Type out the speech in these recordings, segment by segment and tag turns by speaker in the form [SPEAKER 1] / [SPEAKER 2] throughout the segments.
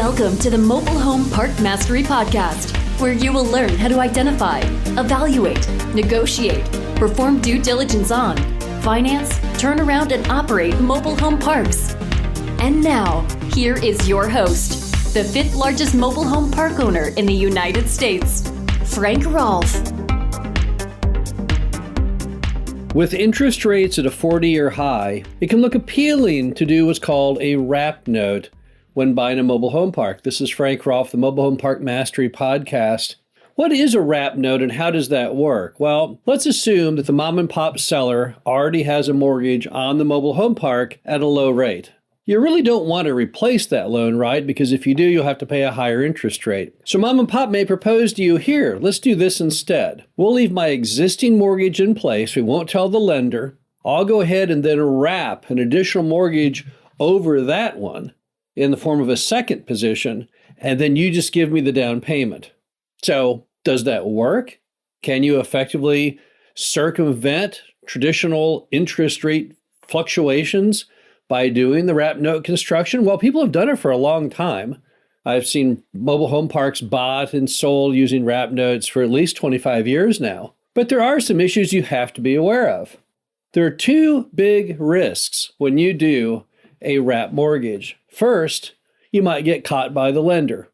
[SPEAKER 1] Welcome to the Mobile Home Park Mastery Podcast, where you will learn how to identify, evaluate, negotiate, perform due diligence on, finance, turn around, and operate mobile home parks. And now, here is your host, the fifth largest mobile home park owner in the United States, Frank Rolfe.
[SPEAKER 2] With interest rates at a 40-year high, it can look appealing to do what's called a wrap note when buying a mobile home park. This is Frank Rolfe, the Mobile Home Park Mastery Podcast. What is a wrap note and how does that work? Well, let's assume that the mom and pop seller already has a mortgage on the mobile home park at a low rate. You really don't want to replace that loan, right? Because if you do, you'll have to pay a higher interest rate. So mom and pop may propose to you, here, let's do this instead. We'll leave my existing mortgage in place. We won't tell the lender. I'll go ahead and then wrap an additional mortgage over that one in the form of a second position, and then you just give me the down payment. So does that work? Can you effectively circumvent traditional interest rate fluctuations by doing the wrap note construction? Well, people have done it for a long time. I've seen mobile home parks bought and sold using wrap notes for at least 25 years now. But there are some issues you have to be aware of. There are two big risks when you do a wrap mortgage. First, you might get caught by the lender.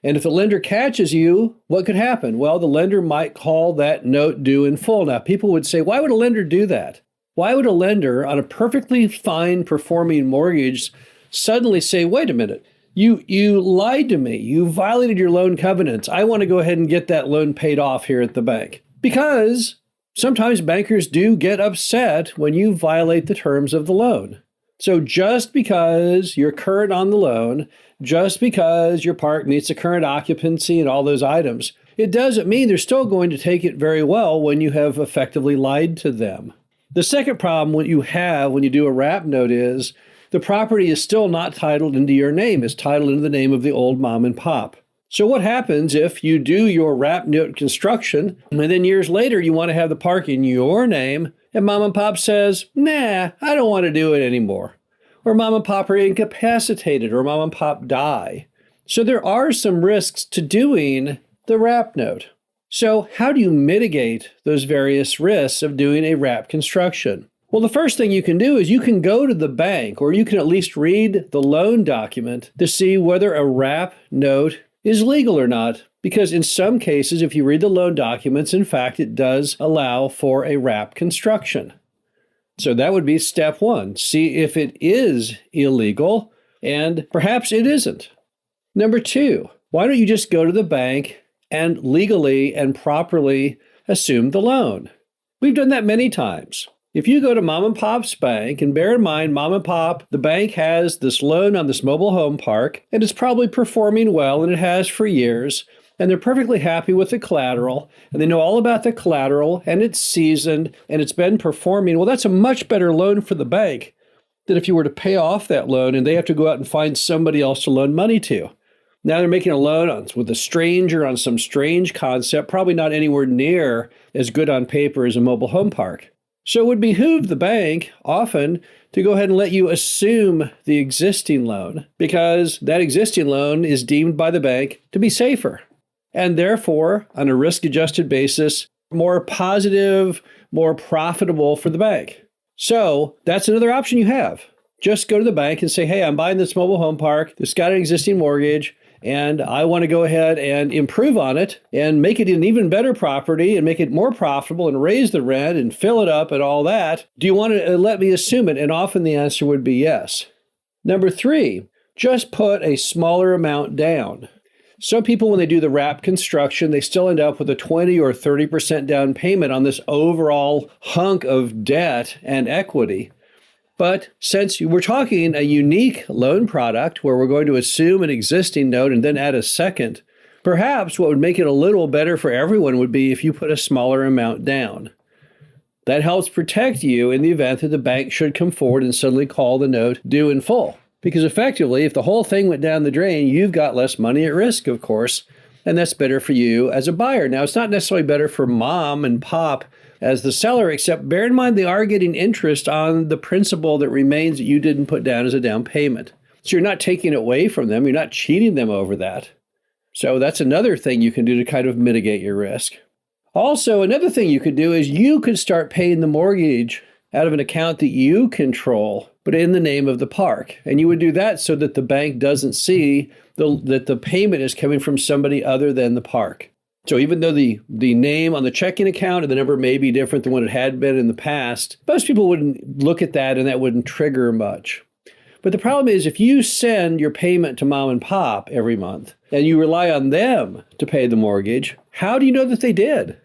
[SPEAKER 2] And if the lender catches you, what could happen? Well, the lender might call that note due in full. Now, people would say, why would a lender do that? Why would a lender on a perfectly fine performing mortgage suddenly say, wait a minute, you lied to me. You violated your loan covenants. I want to go ahead and get that loan paid off here at the bank. Because sometimes bankers do get upset when you violate the terms of the loan. So just because you're current on the loan, just because your park meets the current occupancy and all those items, it doesn't mean they're still going to take it very well when you have effectively lied to them. The second problem what you have when you do a wrap note is the property is still not titled into your name. It's titled into the name of the old mom and pop. So what happens if you do your wrap note construction and then years later you want to have the park in your name and mom and pop says, nah, I don't want to do it anymore. Or mom and pop are incapacitated or mom and pop die. So there are some risks to doing the wrap note. So how do you mitigate those various risks of doing a wrap construction? Well, the first thing you can do is you can go to the bank or you can at least read the loan document to see whether a wrap note is legal or not. Because in some cases, if you read the loan documents, in fact, it does allow for a wrap construction. So that would be step one. See if it is illegal, and perhaps it isn't. Number two, why don't you just go to the bank and legally and properly assume the loan? We've done that many times. If you go to mom and pop's bank, and bear in mind, mom and pop, the bank has this loan on this mobile home park, and it's probably performing well, and it has for years, and they're perfectly happy with the collateral, and they know all about the collateral, and it's seasoned, and it's been performing. Well, that's a much better loan for the bank than if you were to pay off that loan, and they have to go out and find somebody else to loan money to. Now they're making a loan with a stranger on some strange concept, probably not anywhere near as good on paper as a mobile home park. So it would behoove the bank often to go ahead and let you assume the existing loan because that existing loan is deemed by the bank to be safer and therefore, on a risk-adjusted basis, more positive, more profitable for the bank. So that's another option you have. Just go to the bank and say, hey, I'm buying this mobile home park. It's got an existing mortgage, and I want to go ahead and improve on it and make it an even better property and make it more profitable and raise the rent and fill it up and all that. Do you want to let me assume it? And often the answer would be yes. Number three, just put a smaller amount down. Some people, when they do the wrap construction, they still end up with a 20 or 30% down payment on this overall hunk of debt and equity. But since we're talking a unique loan product where we're going to assume an existing note and then add a second, perhaps what would make it a little better for everyone would be if you put a smaller amount down. That helps protect you in the event that the bank should come forward and suddenly call the note due in full. Because effectively, if the whole thing went down the drain, you've got less money at risk, of course, and that's better for you as a buyer. Now, it's not necessarily better for mom and pop as the seller, except bear in mind they are getting interest on the principal that remains that you didn't put down as a down payment. So you're not taking it away from them. You're not cheating them over that. So that's another thing you can do to kind of mitigate your risk. Also, another thing you could do is you could start paying the mortgage out of an account that you control, but in the name of the park. And you would do that so that the bank doesn't see that the payment is coming from somebody other than the park. So even though the name on the checking account and the number may be different than what it had been in the past, most people wouldn't look at that and that wouldn't trigger much. But the problem is if you send your payment to mom and pop every month and you rely on them to pay the mortgage, how do you know that they did?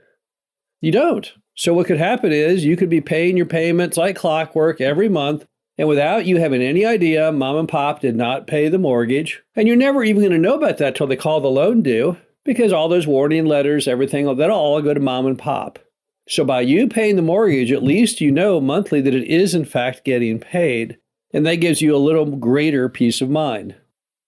[SPEAKER 2] You don't. So what could happen is you could be paying your payments like clockwork every month, and without you having any idea, mom and pop did not pay the mortgage. And you're never even going to know about that till they call the loan due, because all those warning letters, everything, that'll all go to mom and pop. So by you paying the mortgage, at least you know monthly that it is in fact getting paid, and that gives you a little greater peace of mind.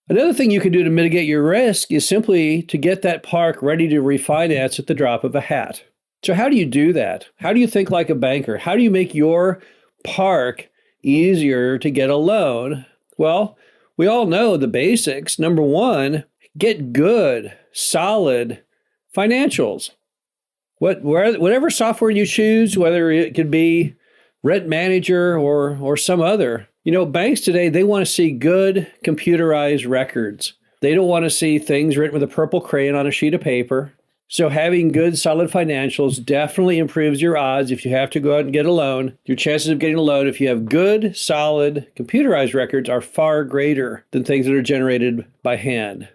[SPEAKER 2] Another thing you can do to mitigate your risk is simply to get that park ready to refinance at the drop of a hat. So how do you do that? How do you think like a banker? How do you make your park easier to get a loan? Well, we all know the basics. Number one, get good, solid financials. Whatever software you choose, whether it could be Rent Manager or some other, banks today, they want to see good computerized records. They don't want to see things written with a purple crayon on a sheet of paper. So having good, solid financials definitely improves your odds if you have to go out and get a loan. Your chances of getting a loan, if you have good, solid, computerized records, are far greater than things that are generated by hand.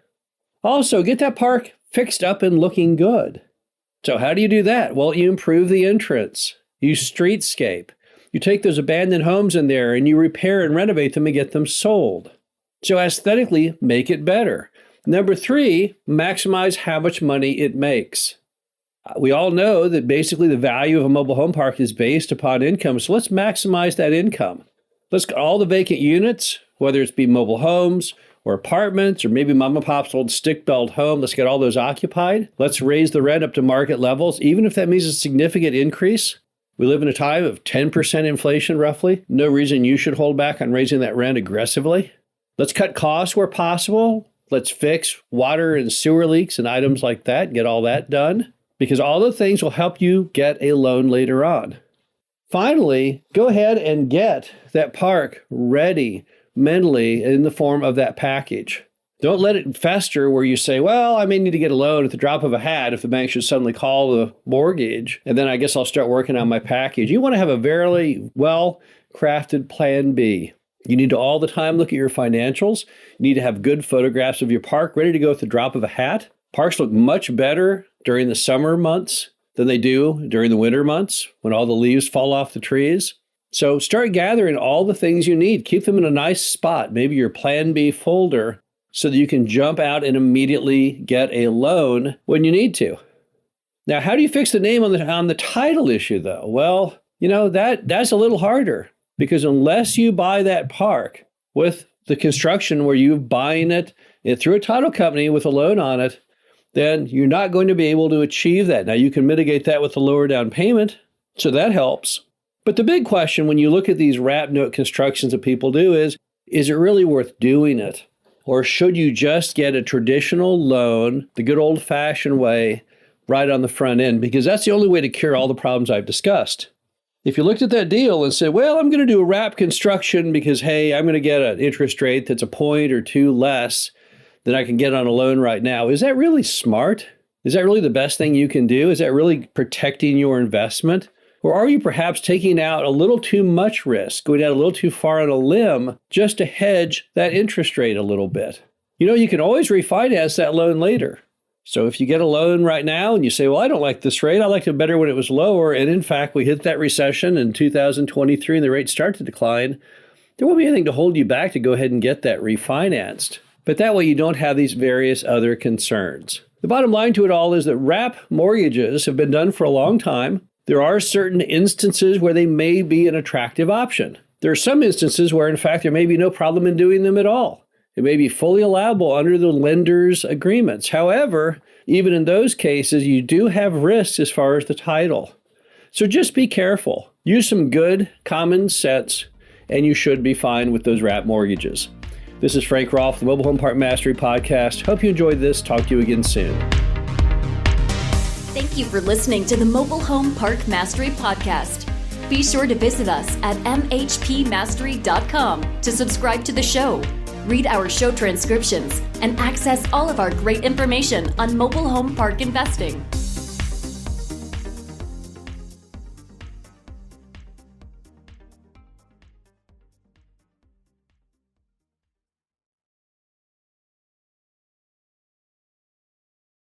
[SPEAKER 2] Also, get that park fixed up and looking good. So how do you do that? Well, you improve the entrance. You streetscape. You take those abandoned homes in there and you repair and renovate them and get them sold. So aesthetically, make it better. Number three, maximize how much money it makes. We all know that basically the value of a mobile home park is based upon income. So let's maximize that income. Let's get all the vacant units, whether it's be mobile homes or apartments or maybe mom and pop's old stick-built home. Let's get all those occupied. Let's raise the rent up to market levels, even if that means a significant increase. We live in a time of 10% inflation roughly. No reason you should hold back on raising that rent aggressively. Let's cut costs where possible. Let's fix water and sewer leaks and items like that, get all that done, because all those things will help you get a loan later on. Finally, go ahead and get that park ready mentally in the form of that package. Don't let it fester where you say, well, I may need to get a loan at the drop of a hat if the bank should suddenly call the mortgage, and then I guess I'll start working on my package. You want to have a very well-crafted plan B. You need to all the time look at your financials. You need to have good photographs of your park ready to go at the drop of a hat. Parks look much better during the summer months than they do during the winter months when all the leaves fall off the trees. So start gathering all the things you need. Keep them in a nice spot, maybe your Plan B folder, so that you can jump out and immediately get a loan when you need to. Now, how do you fix the name on the title issue, though? Well, that's a little harder. Because unless you buy that park with the construction where you're buying it through a title company with a loan on it, then you're not going to be able to achieve that. Now, you can mitigate that with a lower down payment, so that helps. But the big question when you look at these wrap note constructions that people do is it really worth doing it? Or should you just get a traditional loan, the good old-fashioned way, right on the front end? Because that's the only way to cure all the problems I've discussed. If you looked at that deal and said, well, I'm going to do a wrap construction because, hey, I'm going to get an interest rate that's a point or two less than I can get on a loan right now, is that really smart? Is that really the best thing you can do? Is that really protecting your investment? Or are you perhaps taking out a little too much risk, going out a little too far on a limb just to hedge that interest rate a little bit? You can always refinance that loan later. So if you get a loan right now and you say, well, I don't like this rate, I liked it better when it was lower, and in fact, we hit that recession in 2023 and the rates start to decline, there won't be anything to hold you back to go ahead and get that refinanced. But that way you don't have these various other concerns. The bottom line to it all is that wrap mortgages have been done for a long time. There are certain instances where they may be an attractive option. There are some instances where, in fact, there may be no problem in doing them at all. It may be fully allowable under the lender's agreements. However, even in those cases, you do have risks as far as the title. So just be careful. Use some good common sense, and you should be fine with those wrap mortgages. This is Frank Rolfe, the Mobile Home Park Mastery Podcast. Hope you enjoyed this. Talk to you again soon.
[SPEAKER 1] Thank you for listening to the Mobile Home Park Mastery Podcast. Be sure to visit us at mhpmastery.com to subscribe to the show, read our show transcriptions, and access all of our great information on mobile home park investing.